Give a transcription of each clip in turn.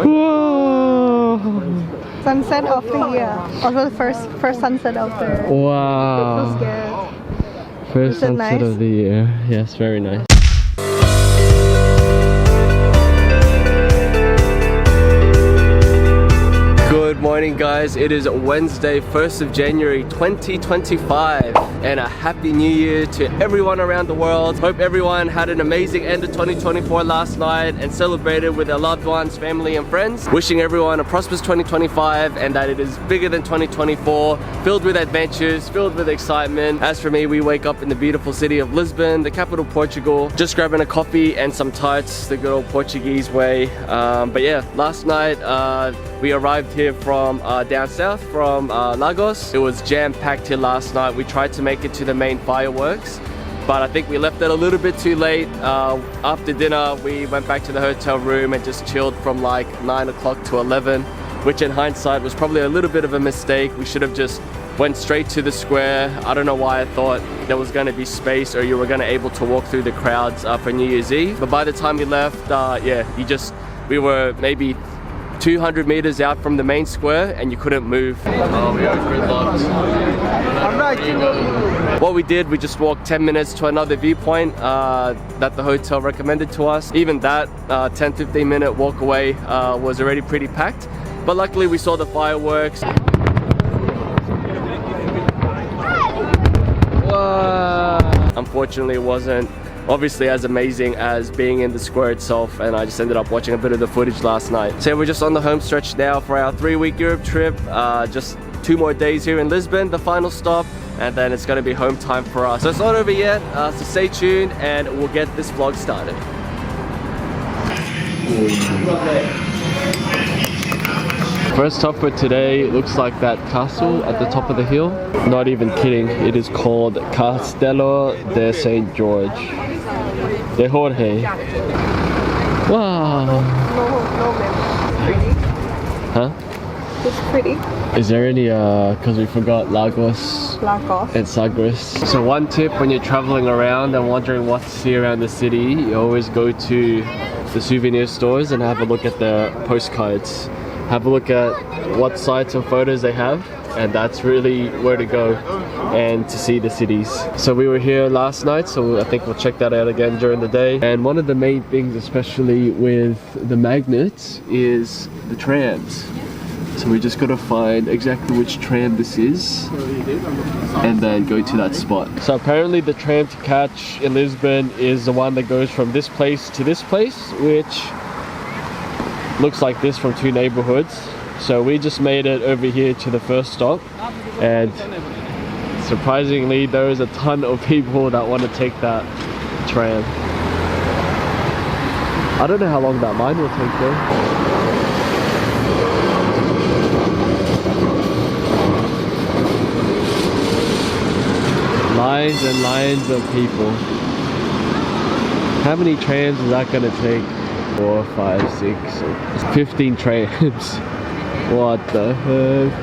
Whoa. Sunset of the year. Also the first sunset of the Wow. So scared. First Is it sunset nice? of the year. Yes, very nice. Good morning, guys. It is Wednesday, 1st of January 2025, and a happy new year to everyone around the world. Hope everyone had an amazing end of 2024 last night and celebrated with their loved ones, family and friends. Wishing everyone a prosperous 2025 and that it is bigger than 2024, filled with adventures, filled with excitement. As for me, we wake up in the beautiful city of Lisbon, the capital of Portugal, just grabbing a coffee and some tarts, the good old Portuguese way. But yeah, last night we arrived here from down south from Lagos. It was jam-packed here last night. We tried to make it to the main fireworks, but I think we left it a little bit too late. After dinner, we went back to the hotel room and just chilled from like 9 o'clock to 11, which in hindsight was probably a little bit of a mistake. We should have just went straight to the square. I don't know why I thought there was going to be space or you were going to able to walk through the crowds for New Year's Eve. But by the time we left, yeah, we were maybe 200 meters out from the main square and you couldn't move. Oh, we are gridlocked. What we did, we just walked 10 minutes to another viewpoint that the hotel recommended to us. Even that 10-15 minute walk away was already pretty packed. But luckily we saw the fireworks. Whoa. Unfortunately, it wasn't obviously as amazing as being in the square itself, and I just ended up watching a bit of the footage last night. So we're just on the home stretch now for our 3-week Europe trip. Just 2 more days here in Lisbon, the final stop, and then it's going to be home time for us. So it's not over yet, so stay tuned and we'll get this vlog started. First stop for today looks like that castle at the top of the hill. Not even kidding, it is called Castelo de St. George. De Jorge. Wow. No, pretty. Huh? It's pretty. Is there any, because we forgot Lagos and Sagres. So one tip when you're traveling around and wondering what to see around the city, you always go to the souvenir stores and have a look at the postcards. Have a look at what sites and photos they have, and that's really where to go and to see the cities. So we were here last night, so I think we'll check that out again during the day. And one of the main things, especially with the magnets, is the trams. So we just got to find exactly which tram this is and then go to that spot. So apparently the tram to catch in Lisbon is the one that goes from this place to this place, which looks like this from 2 neighborhoods. So we just made it over here to the first stop, and surprisingly there is a ton of people that want to take that tram. I don't know how long that line will take though. Lines and lines of people. How many trams is that gonna take? 4, 5, 6, 15 trams. What the heck?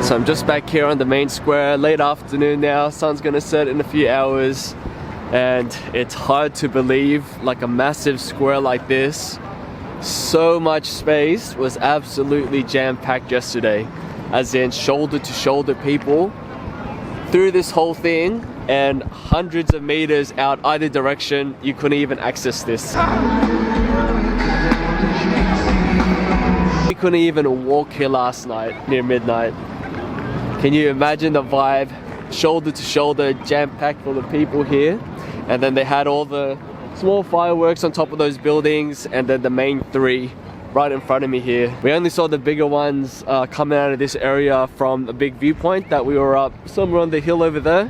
So I'm just back here on the main square, late afternoon now, sun's gonna set in a few hours, and it's hard to believe, like a massive square like this, so much space, was absolutely jam-packed yesterday, as in shoulder to shoulder people through this whole thing, and hundreds of meters out either direction you couldn't even access this. We couldn't even walk here last night near midnight. Can you imagine the vibe? Shoulder to shoulder, jam-packed full of people here. And then they had all the small fireworks on top of those buildings, and then the main 3 right in front of me here. We only saw the bigger ones coming out of this area from a big viewpoint that we were up somewhere on the hill over there.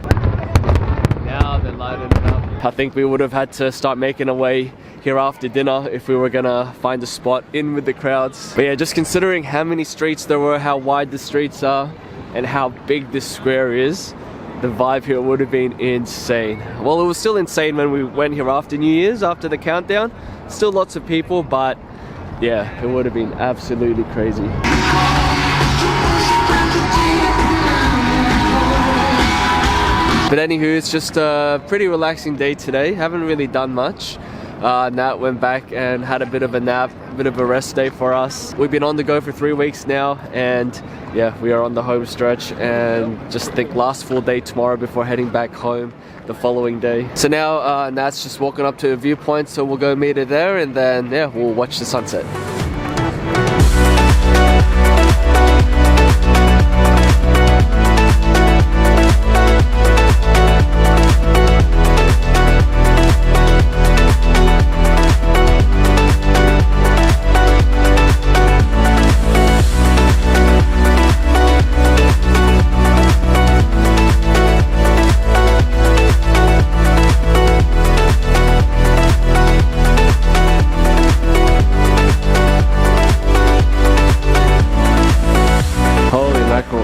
Now they're lighting it up. I think we would have had to start making our way here after dinner if we were gonna find a spot in with the crowds. But yeah, just considering how many streets there were, how wide the streets are, and how big this square is, the vibe here would have been insane. Well, it was still insane when we went here after New Year's, after the countdown. Still lots of people, but yeah, it would have been absolutely crazy. But anywho, it's just a pretty relaxing day today. Haven't really done much. Nat went back and had a bit of a nap, a bit of a rest day for us. We've been on the go for 3 weeks now, and yeah, we are on the home stretch, and just think last full day tomorrow before heading back home the following day. So now Nat's just walking up to a viewpoint, so we'll go meet her there, and then yeah, we'll watch the sunset.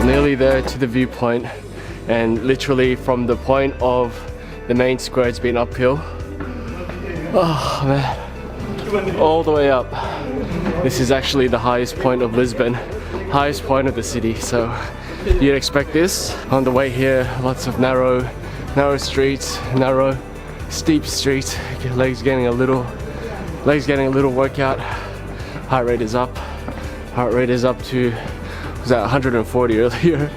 Nearly there to the viewpoint, and literally from the point of the main square it's been uphill. Oh man, all the way up. This is actually the highest point of Lisbon, highest point of the city, so you'd expect this. On the way here, lots of narrow streets, narrow steep streets. Legs getting a little workout. Heart rate is up to, was at 140 earlier.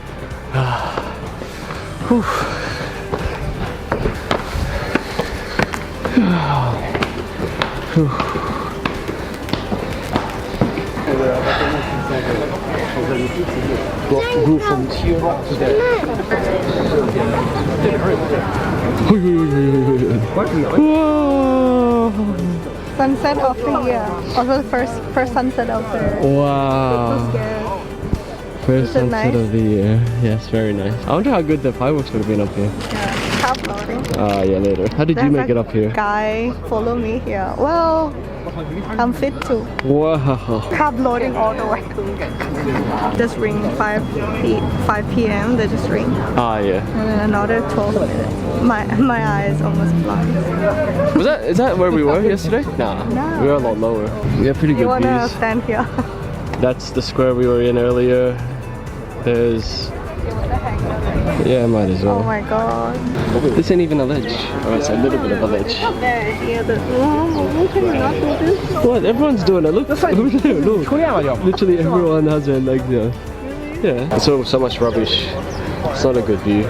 Sunset of the year. Also the first sunset out there. Wow. First sunset nice? of the year. Yes, very nice. I wonder how good the fireworks would have been up here. Yeah, cab loading. Yeah, later. How did you make it up here? Guy follow me here. Well, I'm fit too. Wow. Cab loading all the way. Just ring 5 p.m. They just ring. Ah, yeah. And then another 12 minutes. My eyes almost blind. Is that where we were yesterday? Nah. No. We were a lot lower. We have pretty You good wanna views. stand here? That's the square we were in earlier. There's... Yeah, might as well. Oh my god. This ain't even a ledge. Or it's a little bit of a ledge. How can you not do this? What? Everyone's doing it. Look. Over there, look. Literally everyone has their legs there. Yeah. So much rubbish. It's not a good view.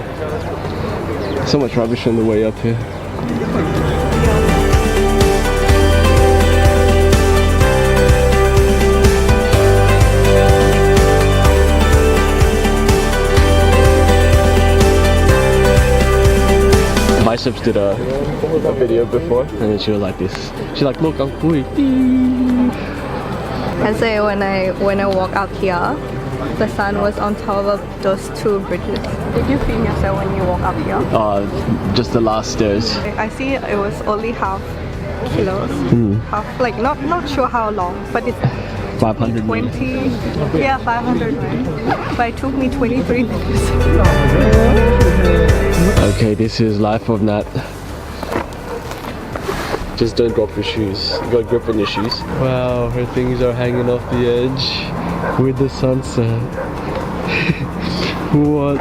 So much rubbish on the way up here. Biceps did a video before, and then she was like this. She's like, look, I'm cool. I say when I walk up here, the sun was on top of those 2 bridges. Did you film yourself when you walk up here? Just the last stairs. I see it was only half kilos. Half, like not sure how long, but it's 500 20. Yeah, 500. But it took me 23 minutes. Okay, this is life of Nat. Just don't drop your shoes. You got grip on your shoes. Wow, her things are hanging off the edge with the sunset. What?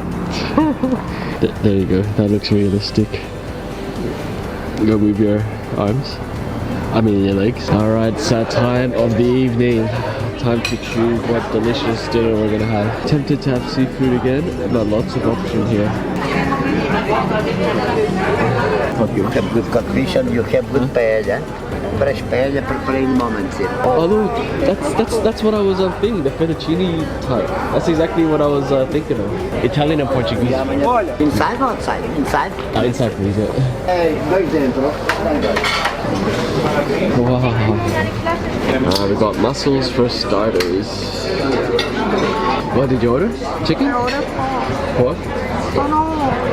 There you go. That looks realistic. Go move your arms. I mean your legs. Alright, sad time of the evening. Time to choose what delicious dinner we're gonna have. Tempted to have seafood again, but lots of option here. You have good cognition, you have good paella. Fresh paella prepared in moments. Oh look, that's what I was thinking, the fettuccine type. That's exactly what I was thinking of. Italian and Portuguese. Inside or outside? Inside? Inside please, yeah. Wow. We got mussels for starters. What did you order? Chicken? I ordered pork. Pork? Oh no,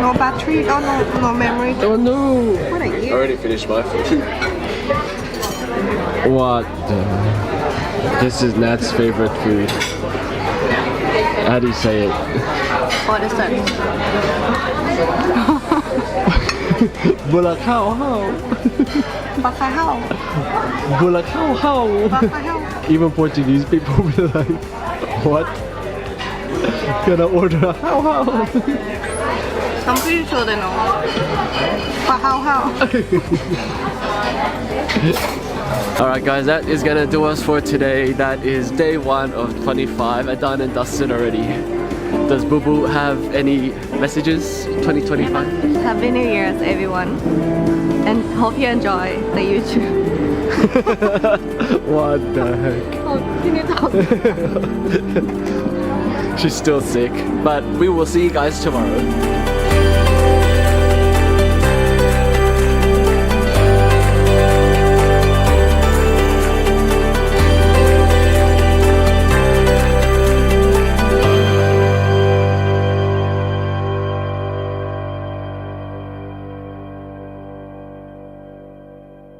no battery, oh no, no memory. Oh no! What are I you? already finished my food. What the? This is Nat's favorite food. How do you say it? What is that? Bula khao hao. Baka how? Bula khao hao. Baka how? Even Portuguese people will be like, what? Gonna order a how how? I'm pretty sure they know. Baka how? Alright guys, that is gonna do us for today. That is day 1 of 25. I done and dusted already. Does Boo Boo have any messages? 2025? Happy New Year's, everyone. And hope you enjoy the YouTube. What the heck? Oh, can you talk? She's still sick, but we will see you guys tomorrow.